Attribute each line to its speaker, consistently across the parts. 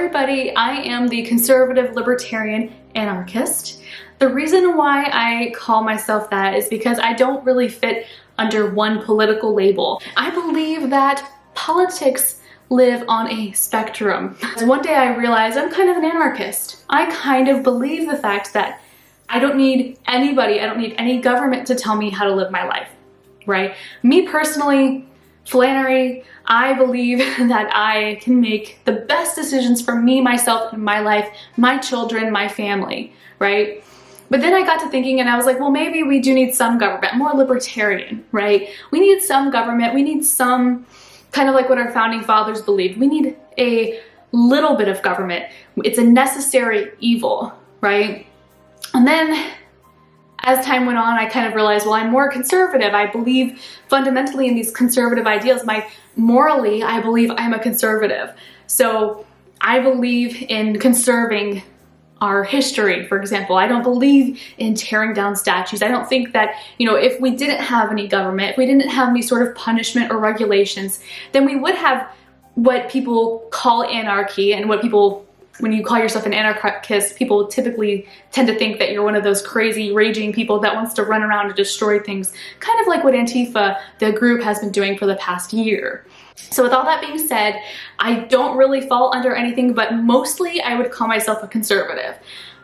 Speaker 1: everybody, I am the Conservative Libertarian Anarchist. The reason why I call myself that is because I don't really fit under one political label. I believe that politics live on a spectrum. One day I realized I'm kind of an anarchist. I kind of believe the fact that I don't need anybody, I don't need any government to tell me how to live my life, right? Me personally, Flannery, I believe that I can make the best decisions for me, myself, and my life, my children, my family, right? But then I got to thinking and I was like, well, maybe we do need some government, more libertarian, right? We need some government, we need some, kind of like what our founding fathers believed. We need a little bit of government. It's a necessary evil, right? And then as time went on, I kind of realized, well, I'm more conservative. I believe fundamentally in these conservative ideals. Morally, I believe I'm a conservative. So I believe in conserving our history, for example. I don't believe in tearing down statues. I don't think that, if we didn't have any government, if we didn't have any sort of punishment or regulations, then we would have what people call anarchy, and what people, when you call yourself an anarchist, people typically tend to think that you're one of those crazy, raging people that wants to run around and destroy things, kind of like what Antifa, the group, has been doing for the past year. So with all that being said, I don't really fall under anything, but mostly I would call myself a conservative.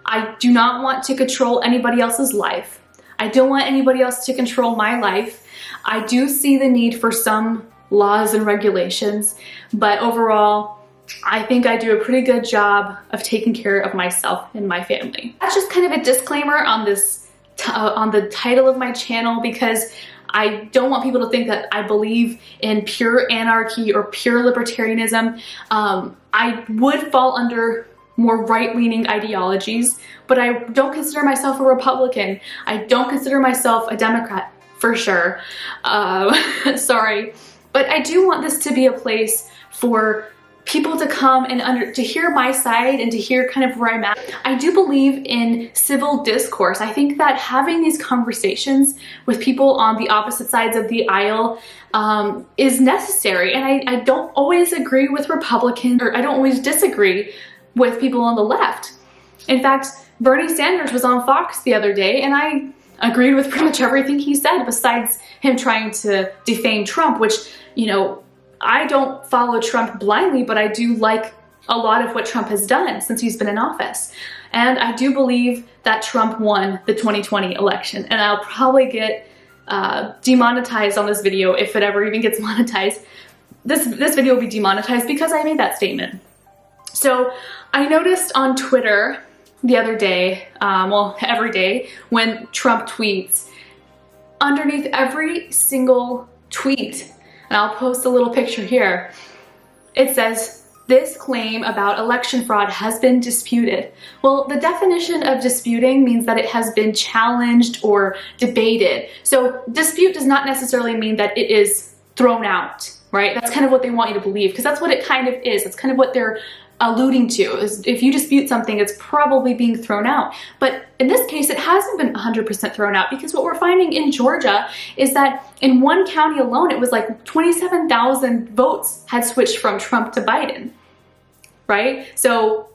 Speaker 1: I do not want to control anybody else's life. I don't want anybody else to control my life. I do see the need for some laws and regulations, but overall, I think I do a pretty good job of taking care of myself and my family. That's just kind of a disclaimer on this, on the title of my channel, because I don't want people to think that I believe in pure anarchy or pure libertarianism. I would fall under more right-leaning ideologies, but I don't consider myself a Republican. I don't consider myself a Democrat, for sure. Sorry. But I do want this to be a place for people to come and to hear my side and to hear kind of where I'm at. I do believe in civil discourse. I think that having these conversations with people on the opposite sides of the aisle is necessary. And I don't always agree with Republicans, or I don't always disagree with people on the left. In fact, Bernie Sanders was on Fox the other day and I agreed with pretty much everything he said, besides him trying to defame Trump, which, I don't follow Trump blindly, but I do like a lot of what Trump has done since he's been in office. And I do believe that Trump won the 2020 election, and I'll probably get demonetized on this video if it ever even gets monetized. This video will be demonetized because I made that statement. So I noticed on Twitter the other day, well, every day, when Trump tweets, underneath every single tweet, and I'll post a little picture here, it says, "This claim about election fraud has been disputed." Well, the definition of disputing means that it has been challenged or debated. So dispute does not necessarily mean that it is thrown out, right? That's kind of what they want you to believe, because that's what it kind of is. That's kind of what they're alluding to, is if you dispute something, it's probably being thrown out. But in this case, it hasn't been 100% thrown out, because what we're finding in Georgia is that in one county alone, it was like 27,000 votes had switched from Trump to Biden, right? So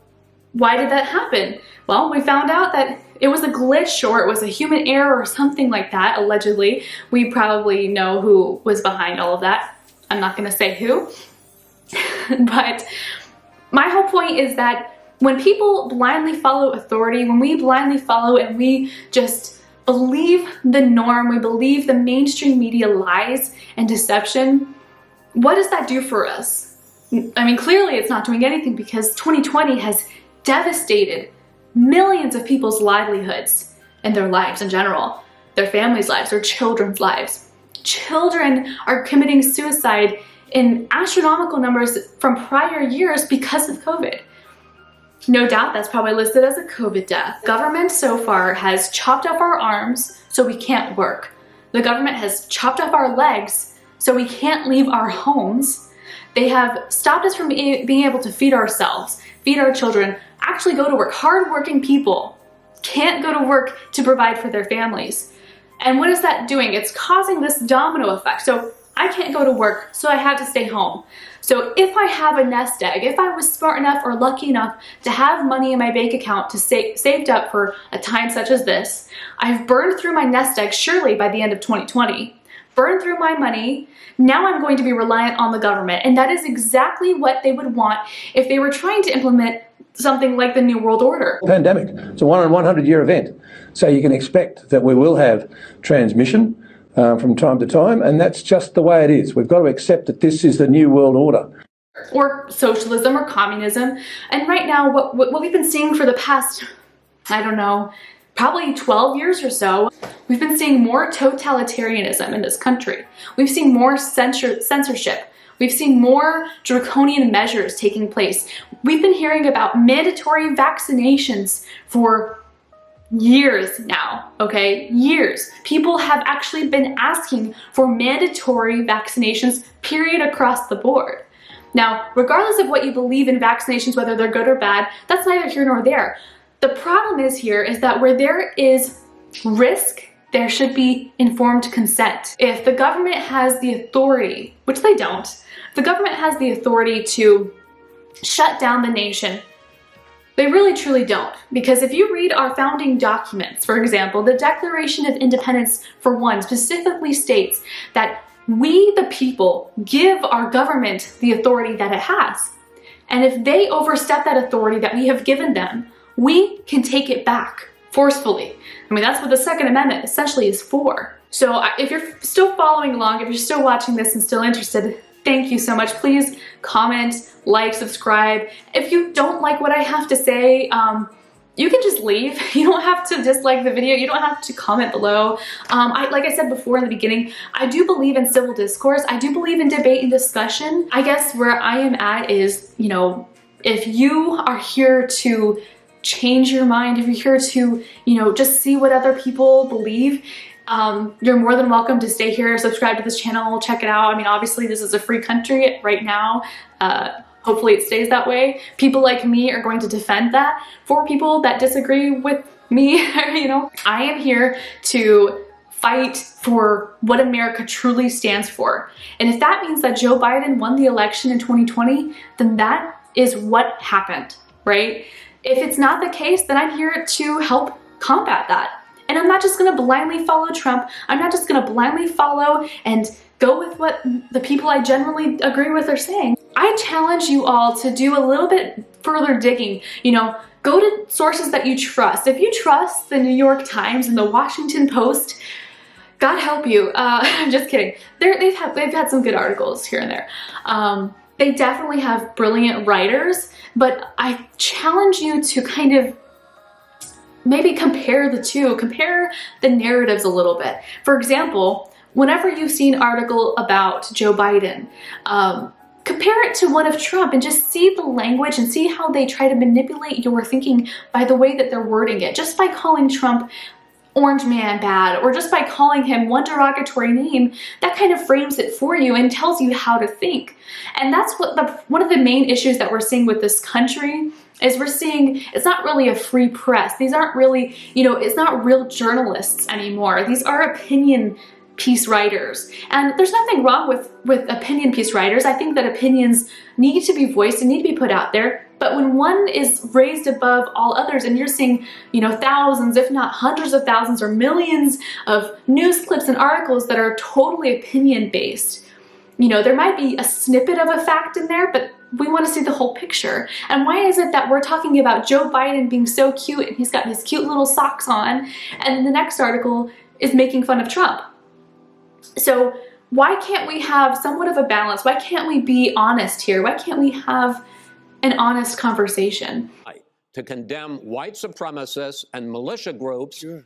Speaker 1: why did that happen? Well, we found out that it was a glitch, or it was a human error or something like that, allegedly. We probably know who was behind all of that. I'm not gonna say who, but my whole point is that when people blindly follow authority, when we blindly follow and we just believe the norm, we believe the mainstream media lies and deception, what does that do for us? I mean, clearly it's not doing anything, because 2020 has devastated millions of people's livelihoods and their lives in general, their families' lives, their children's lives. Children are committing suicide in astronomical numbers from prior years because of COVID. No doubt that's probably listed as a COVID death. Government so far has chopped off our arms so we can't work. The government has chopped off our legs so we can't leave our homes. They have stopped us from being able to feed ourselves, feed our children, actually go to work. Hardworking people can't go to work to provide for their families. And what is that doing? It's causing this domino effect. So I can't go to work, so I have to stay home. So if I have a nest egg, if I was smart enough or lucky enough to have money in my bank account to saved up for a time such as this, I've burned through my nest egg surely by the end of 2020, burned through my money. Now I'm going to be reliant on the government. And that is exactly what they would want if they were trying to implement something like the New World Order.
Speaker 2: Pandemic, it's a 1 in 100 year event. So you can expect that we will have transmission from time to time, and that's just the way it is. We've got to accept that this is the New World Order.
Speaker 1: Or socialism or communism. And right now, what we've been seeing for the past, I don't know, probably 12 years or so, we've been seeing more totalitarianism in this country. We've seen more censorship. We've seen more draconian measures taking place. We've been hearing about mandatory vaccinations for years now, okay? Years. People have actually been asking for mandatory vaccinations, period, across the board. Now, regardless of what you believe in vaccinations, whether they're good or bad, that's neither here nor there. The problem is that where there is risk, there should be informed consent. If the government has the authority, which they don't, if the government has the authority to shut down the nation, they really truly don't. Because if you read our founding documents, for example, the Declaration of Independence, for one, specifically states that we, the people, give our government the authority that it has. And if they overstep that authority that we have given them, we can take it back forcefully. I mean, that's what the Second Amendment essentially is for. So if you're still following along, if you're still watching this and still interested, thank you so much. Please comment, like, subscribe. If you don't like what I have to say, you can just leave. You don't have to dislike the video. You don't have to comment below. Like I said before in the beginning, I do believe in civil discourse. I do believe in debate and discussion. I guess where I am at is, you know, if you are here to change your mind, if you're here to, you know, just see what other people believe, you're more than welcome to stay here, subscribe to this channel, check it out. I mean, obviously this is a free country right now. Hopefully it stays that way. People like me are going to defend that. For people that disagree with me, you know, I am here to fight for what America truly stands for. And if that means that Joe Biden won the election in 2020, then that is what happened, right? If it's not the case, then I'm here to help combat that. And I'm not just gonna blindly follow Trump. I'm not just gonna blindly follow and go with what the people I generally agree with are saying. I challenge you all to do a little bit further digging. You know, go to sources that you trust. If you trust the New York Times and the Washington Post, God help you. I'm just kidding. They've had some good articles here and there. They definitely have brilliant writers, but I challenge you to kind of maybe compare the two, compare the narratives a little bit. For example, whenever you see an article about Joe Biden, compare it to one of Trump and just see the language and see how they try to manipulate your thinking by the way that they're wording it. Just by calling Trump orange man bad, or just by calling him one derogatory name, that kind of frames it for you and tells you how to think. And that's what one of the main issues that we're seeing with this country is we're seeing it's not really a free press. These aren't really, you know, it's not real journalists anymore. These are opinion piece writers. And there's nothing wrong with opinion piece writers. I think that opinions need to be voiced and need to be put out there. But when one is raised above all others and you're seeing, you know, thousands, if not hundreds of thousands or millions of news clips and articles that are totally opinion based, you know, there might be a snippet of a fact in there, but we want to see the whole picture. And why is it that we're talking about Joe Biden being so cute and he's got his cute little socks on, and the next article is making fun of Trump? So why can't we have somewhat of a balance? Why can't we be honest here? Why can't we have an honest conversation?
Speaker 3: To condemn white supremacists and militia groups.
Speaker 4: Sure.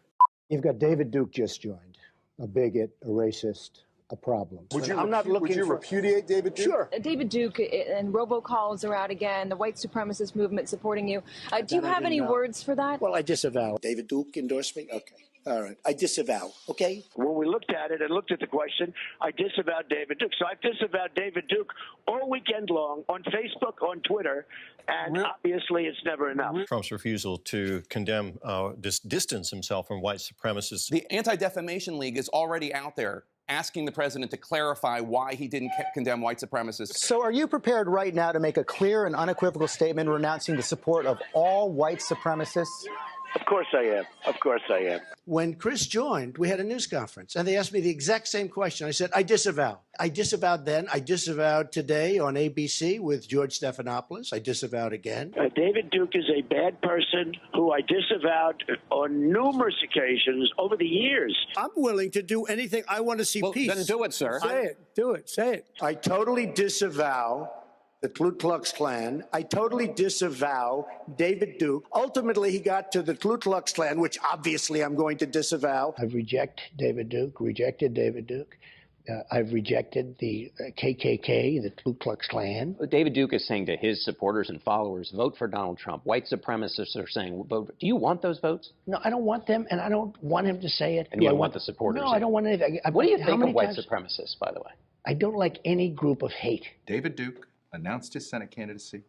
Speaker 4: You've got David Duke just joined, a bigot, a racist, a problem.
Speaker 5: Would you repudiate David Duke?
Speaker 4: Sure.
Speaker 6: David Duke and robocalls are out again, the white supremacist movement supporting you. Do you have any words for that?
Speaker 4: Well, I disavow.
Speaker 5: David Duke endorsed me? Okay. All right. I disavow. Okay?
Speaker 7: When we looked at it and looked at the question, I disavowed David Duke. So I've disavowed David Duke all weekend long on Facebook, on Twitter, and obviously it's never enough.
Speaker 8: Trump's refusal to condemn, distance himself from white supremacists.
Speaker 9: The Anti-Defamation League is already out there
Speaker 8: asking the president to clarify why he didn't condemn white supremacists.
Speaker 9: So are you prepared right now to make a clear and unequivocal statement renouncing the support of all white supremacists?
Speaker 7: Of course I am. Of course I am.
Speaker 5: When Chris joined, we had a news conference, and they asked me the exact same question. I said, I disavow. I disavowed then. I disavowed today on ABC with George Stephanopoulos. I disavowed again.
Speaker 7: David Duke is a bad person who I disavowed on numerous occasions over the years.
Speaker 5: I'm willing to do anything. I want to see peace.
Speaker 3: Then do it, sir.
Speaker 5: Say it. Do it. Say it. I totally disavow the Ku Klux Klan. I totally disavow David Duke. Ultimately, he got to the Ku Klux Klan, which obviously I'm going to disavow.
Speaker 4: I've rejected David Duke. I've rejected the KKK, the Ku Klux Klan.
Speaker 10: David Duke is saying to his supporters and followers, vote for Donald Trump. White supremacists are saying, vote. Do you want those votes?
Speaker 4: No, I don't want them, and I don't want him to say it.
Speaker 10: And you don't want the supporters?
Speaker 4: No, I don't want anything.
Speaker 10: What do you think of white supremacists, by the way?
Speaker 4: I don't like any group of hate.
Speaker 11: David Duke announced his Senate candidacy,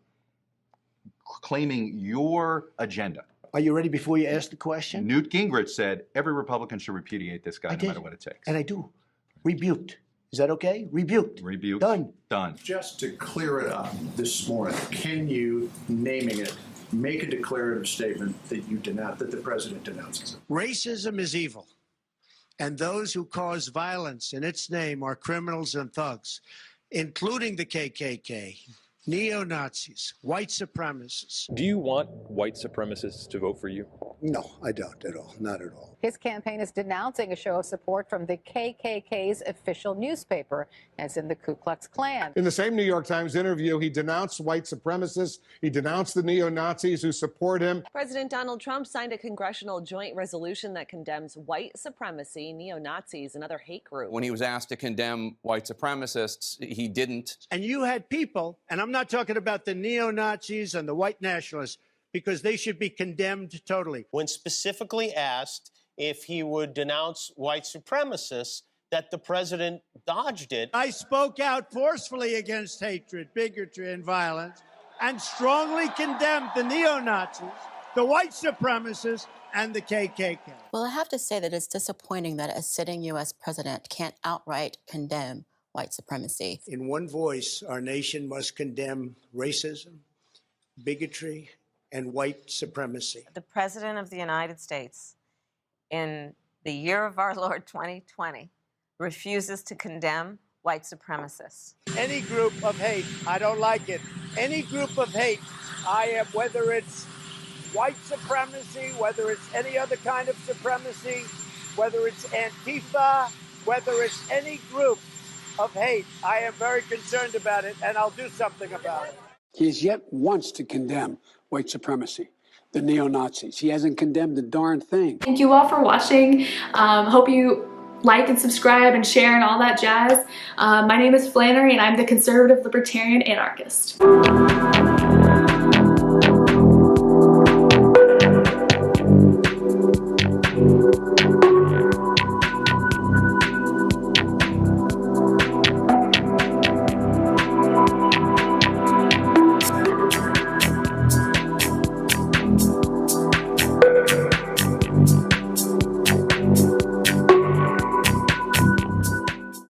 Speaker 11: claiming your agenda.
Speaker 5: Are you ready before you ask the question?
Speaker 11: Newt Gingrich said every Republican should repudiate this guy no matter what it takes.
Speaker 5: And I do. Rebuked. Is that okay? Rebuked.
Speaker 11: Rebuked.
Speaker 5: Done.
Speaker 11: Done.
Speaker 12: Just to clear it up this morning, can you, naming it, make a declarative statement that you denounce, that the president denounces it?
Speaker 5: Racism is evil, and those who cause violence in its name are criminals and thugs, including the KKK, neo-Nazis, white supremacists.
Speaker 13: Do you want white supremacists to vote for you?
Speaker 5: No, I don't at all. Not at all.
Speaker 14: His campaign is denouncing a show of support from the KKK's official newspaper, as in the Ku Klux Klan.
Speaker 15: In the same New York Times interview, he denounced white supremacists. He denounced the neo-Nazis who support him.
Speaker 16: President Donald Trump signed a congressional joint resolution that condemns white supremacy, neo-Nazis, and other hate groups.
Speaker 8: When he was asked to condemn white supremacists, he didn't.
Speaker 5: And you had people, and I'm not talking about the neo-Nazis and the white nationalists, because they should be condemned totally.
Speaker 17: When specifically asked if he would denounce white supremacists, that the president dodged it.
Speaker 5: I spoke out forcefully against hatred, bigotry, and violence, and strongly condemned the neo-Nazis, the white supremacists, and the KKK.
Speaker 18: Well, I have to say that it's disappointing that a sitting U.S. president can't outright condemn white supremacy.
Speaker 5: In one voice, our nation must condemn racism, bigotry, and white supremacy.
Speaker 19: The President of the United States, in the year of our Lord 2020, refuses to condemn white supremacists.
Speaker 5: Any group of hate, I don't like it. Any group of hate, I am, whether it's white supremacy, whether it's any other kind of supremacy, whether it's Antifa, whether it's any group of hate, I am very concerned about it, and I'll do something about it.
Speaker 20: He has yet once to condemn white supremacy, the neo-Nazis. He hasn't condemned a darn thing.
Speaker 1: Thank you all for watching. Hope you like and subscribe and share and all that jazz. My name is Flannery, and I'm the Conservative Libertarian Anarchist.